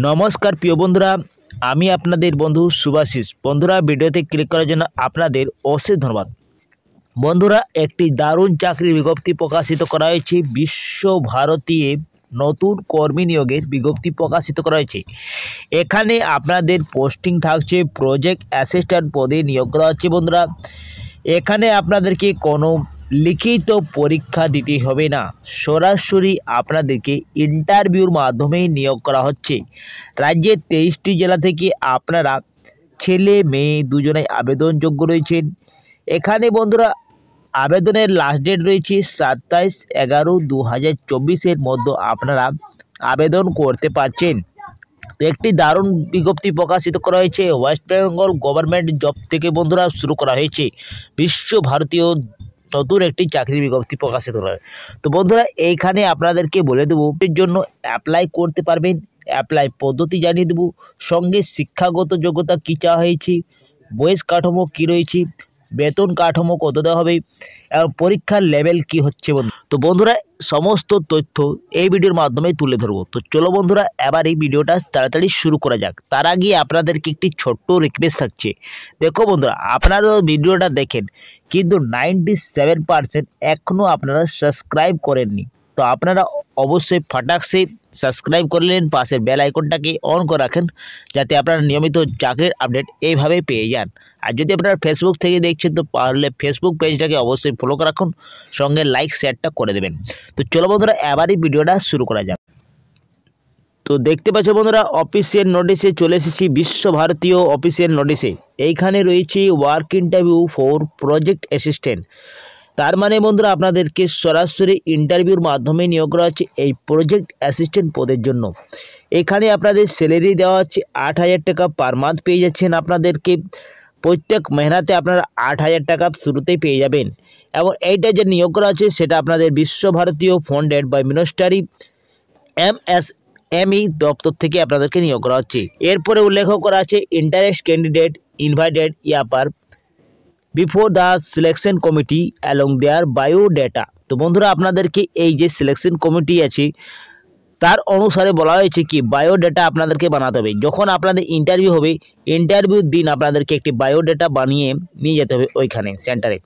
নমস্কার প্রিয় বন্ধুরা, আমি আপনাদের বন্ধু শুভাশিস। বন্ধুরা, ভিডিওতে ক্লিক করার জন্য আপনাদের অশেষ ধন্যবাদ। বন্ধুরা, একটি দারুণ চাকরির বিজ্ঞপ্তি প্রকাশিত করা হয়েছে। বিশ্বভারতীয় নতুন কর্মী নিয়োগের বিজ্ঞপ্তি প্রকাশিত করা হয়েছে। এখানে আপনাদের পোস্টিং থাকছে প্রজেক্ট অ্যাসিস্ট্যান্ট পদে নিয়োগ করা হচ্ছে। বন্ধুরা, এখানে আপনাদেরকে কোনো লিখিত পরীক্ষা দিতে হবে না, সরাসরি আপনাদেরকে ইন্টারভিউর মাধ্যমে নিয়োগ করা হচ্ছে। রাজ্যের 23টি জেলা থেকে আপনারা ছেলে মেয়ে দুজনেই আবেদনযোগ্য রয়েছেন। এখানে বন্ধুরা আবেদনের লাস্ট ডেট রয়েছে 27/11/2024 মধ্যে আপনারা আবেদন করতে পারছেন। তো একটি দারুণ বিজ্ঞপ্তি প্রকাশিত করা হয়েছে। ওয়েস্ট বেঙ্গল গভর্নমেন্ট জব থেকে বন্ধুরা শুরু করা হয়েছে বিশ্বভারতীয় নতুন একটি চাকরির বিজ্ঞপ্তি প্রকাশিত করা হয়। তো বন্ধুরা, এইখানে আপনাদেরকে বলে দেবো এর জন্য অ্যাপ্লাই করতে পারবেন। অ্যাপ্লাই পদ্ধতি জানিয়ে দেবো, সঙ্গে শিক্ষাগত যোগ্যতা কী চাওয়া হয়েছে, বয়স কাঠামো কী রয়েছে, বেতন কাঠামো কত দেওয়া হবে এবং পরীক্ষার লেভেল কি হচ্ছে। তো বন্ধুরা, সমস্ত তথ্য এই ভিডিওর মাধ্যমে তুলে ধরবো। তো চলো বন্ধুরা, এবার এই ভিডিওটা তাড়াতাড়ি শুরু করা যাক। তার আগে আপনাদেরকে একটি ছোট্ট রিকোয়েস্ট থাকছে। দেখো বন্ধুরা, আপনারা ভিডিওটা দেখেন কিন্তু 97% এখনও আপনারা সাবস্ক্রাইব করেননি। তো আপনারা অবশ্যই ফাটাকসে সাবস্ক্রাইব করলেন, পাশের বেল আইকনটাকে অন করে রাখেন যাতে আপনারা নিয়মিত চাকরির আপডেট এইভাবে পেয়ে যান। আর যদি আপনারা ফেসবুক থেকে দেখছেন তো তাহলে ফেসবুক পেজটাকে অবশ্যই ফলো করে রাখুন, সঙ্গে লাইক শেয়ারটা করে দেবেন। তো চলো বন্ধুরা, এবারই ভিডিওটা শুরু করা যাক। তো দেখতে পাচ্ছ বন্ধুরা, অফিসিয়াল নোটিশে চলে এসেছি। বিশ্বভারতীয় অফিসিয়াল নোটিশে এইখানে রয়েছে work interview for project assistant. তার মানে বন্ধুরা, আপনাদেরকে সরাসরি ইন্টারভিউর মাধ্যমে নিয়োগ করা হচ্ছে এই প্রজেক্ট অ্যাসিস্ট্যান্ট পদের জন্য। এখানে আপনাদের স্যালারি দেওয়া হচ্ছে 8,000 টাকা পার মান্থ পেয়ে যাচ্ছেন। আপনাদেরকে প্রত্যেক মেহনাতে আপনারা 8,000 টাকা শুরুতেই পেয়ে যাবেন। এবং এইটা যে নিয়োগ করা হচ্ছে সেটা আপনাদের বিশ্বভারতীয় ফান্ডেড বাই মিনিস্ট্রি MSME দপ্তর থেকে আপনাদেরকে নিয়োগ করা হচ্ছে। এরপরে উল্লেখ করা আছে interest candidate invited appear before the selection committee along their biodata. তো বন্ধুরা, আপনাদেরকে এই যে সিলেকশন কমিটি আছে তার অনুসারে বলা হয়েছে কি বায়োডাটা আপনাদেরকে বানাতে হবে। যখন আপনাদের ইন্টারভিউ হবে, ইন্টারভিউর দিন আপনাদেরকে একটি বায়োডাটা বানিয়ে নিয়ে যেতে হবে ওইখানে সেন্টারে।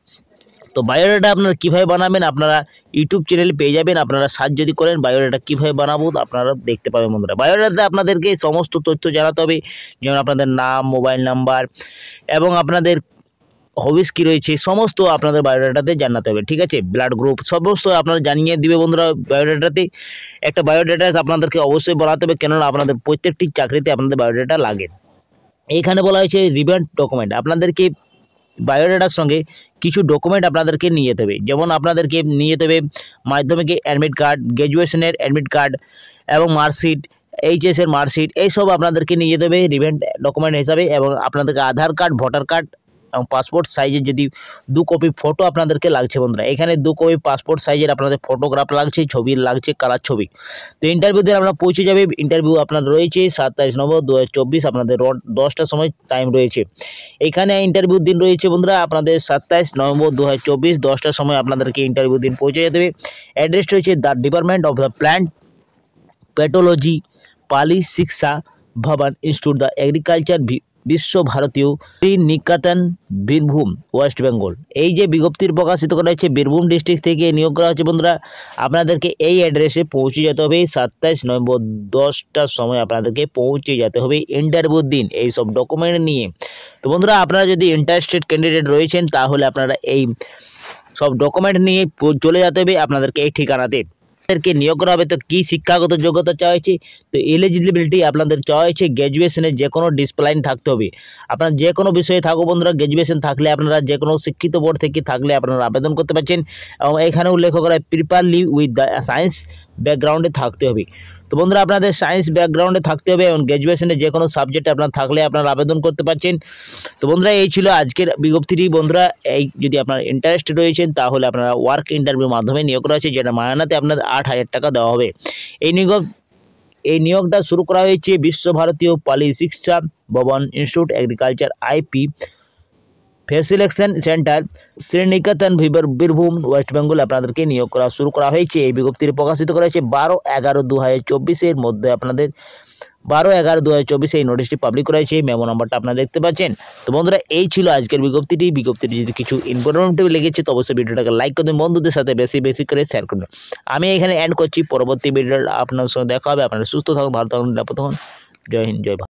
তো বায়োডাটা আপনারা কীভাবে বানাবেন আপনারা ইউটিউব চ্যানেলে পেয়ে যাবেন। আপনারা সার্চ যদি করেন বায়োডাটা কীভাবে বানাবো আপনারা দেখতে পাবেন। বন্ধুরা, বায়োডাটাতে আপনাদেরকে সমস্ত তথ্য জানাতে হবে, যেমন আপনাদের নাম, মোবাইল নাম্বার এবং আপনাদের হবিস কী রয়েছে সমস্ত আপনাদের বায়োডাটাতে জানাতে হবে। ঠিক আছে, ব্লাড গ্রুপ সমস্ত আপনারা জানিয়ে দিবে। বন্ধুরা, বায়োডাটাতে একটা বায়োডাটা আপনাদেরকে অবশ্যই বানাতে হবে, কেননা আপনাদের প্রত্যেকটি চাকরিতে আপনাদের বায়োডাটা লাগে। এইখানে বলা হয়েছে রিলেভেন্ট ডকুমেন্ট। আপনাদেরকে বায়োডাটার সঙ্গে কিছু ডকুমেন্ট আপনাদেরকে নিয়ে যেতে হবে। যেমন আপনাদেরকে নিয়ে যেতে হবে মাধ্যমিকের অ্যাডমিট কার্ড, গ্র্যাজুয়েশনের অ্যাডমিট কার্ড এবং মার্কশিট, এইচএসের মার্কশিট, এইসব আপনাদেরকে নিয়ে যেতে হবে রিলেভেন্ট ডকুমেন্ট হিসাবে। এবং আপনাদেরকে আধার কার্ড, ভোটার কার্ড এবং পাসপোর্ট সাইজের যদি 2 কপি ফটো আপনাদেরকে লাগছে। বন্ধুরা, এখানে 2 কপি পাসপোর্ট সাইজের আপনাদের ফটোগ্রাফ লাগছে, ছবি লাগছে, কালার ছবি। তো ইন্টারভিউ দিন আপনারা পৌঁছে যাবে। ইন্টারভিউ আপনার রয়েছে 27/9/2024, আপনাদের 10টার সময় টাইম রয়েছে। এখানে ইন্টারভিউ দিন রয়েছে বন্ধুরা আপনাদের 27/9/2024 10টার সময় আপনাদেরকে ইন্টারভিউ দিন পৌঁছে যেতে হবে। অ্যাড্রেস রয়েছে the department of the plant pathology, Palli Shiksha Bhavana institute the agriculture, বিশ্বভারতীয় নিকেতন, বীরভূম, ওয়েস্ট বেঙ্গল। এই যে বিজ্ঞপ্তির প্রকাশিত করা হয়েছে বীরভূম ডিস্ট্রিক্ট থেকে নিয়োগ করা হচ্ছে। বন্ধুরা, আপনাদেরকে এই অ্যাড্রেসে পৌঁছে যেতে হবে 27/9/10টার সময় আপনাদেরকে পৌঁছে যেতে হবে ইন্টারভিউর দিন এই সব ডকুমেন্ট নিয়ে। তো বন্ধুরা, আপনারা যদি ইন্টারেস্টেড ক্যান্ডিডেট রয়েছেন তাহলে আপনারা এই সব ডকুমেন্ট নিয়ে চলে যেতে হবে আপনাদেরকে এই ঠিকানাতে। আপনাদেরকে নিয়োগ করা হবে। তো কী শিক্ষাগত যোগ্যতা চাওয়া হয়েছে, তো এলিজিবিলিটি আপনাদের চাওয়া হয়েছে গ্র্যাজুয়েশনের যে কোনো ডিসিপ্লিন থাকতে হবে। আপনার যে কোনো বিষয়ে থাকুক বন্ধুরা, গ্র্যাজুয়েশন থাকলে আপনারা যে কোনো শিক্ষিত বোর্ড থেকে থাকলে আপনারা আবেদন করতে পারছেন। এবং এখানে উল্লেখ করা হয় প্রিপারলি উইথ দ্য সায়েন্স ব্যাকগ্রাউন্ডে থাকতে হবে। তো বন্ধুরা, আপনাদের সায়েন্স ব্যাকগ্রাউন্ডে থাকতে হবে এবং গ্র্যাজুয়েশনে যে কোনো সাবজেক্টে আপনার থাকলে আপনারা আবেদন করতে পারছেন। তো বন্ধুরা, এই ছিল আজকের বিজ্ঞপ্তিটি। বন্ধুরা, এই যদি আপনার ইন্টারেস্টেড রয়েছেন তাহলে আপনারা ওয়ার্ক ইন্টারভিউর মাধ্যমে নিয়োগ করা হয়েছে, যেটা মায়নাতে আপনাদের 8,000 টাকা দেওয়া হবে। এই নিয়োগটা শুরু করা হয়েছে বিশ্বভারতীয় Palli Shiksha Bhavana institute agriculture IP ফেসিলেকশন centre, Sriniketan, Birbhum, West Bengal আপনাদেরকে নিয়োগ করা শুরু করা হয়েছে। এই বিজ্ঞপ্তি প্রকাশিত করা হয়েছে 12/11/2024 মধ্যে আপনাদের 12/11/2024 এই নোটিশটি পাবলিক করা হয়েছে। মেমো নাম্বারটা আপনারা দেখতে পাচ্ছেন। তো বন্ধুরা এই ছিল আজকের বিজ্ঞপ্তিটি যদি কিছু ইনফরমেটিভ লেগেছে তো অবশ্যই ভিডিওটাকে লাইক করবেন, বন্ধুদের সাথে বেশি করে শেয়ার করবেন। আমি এখানে এন্ড করছি, পরবর্তী ভিডিওটা আপনার সঙ্গে দেখা হবে। আপনারা সুস্থ থাকুন, ভালো থাকুন, নিরাপদ থাকুন। জয় হিন্দ, জয় ভারত।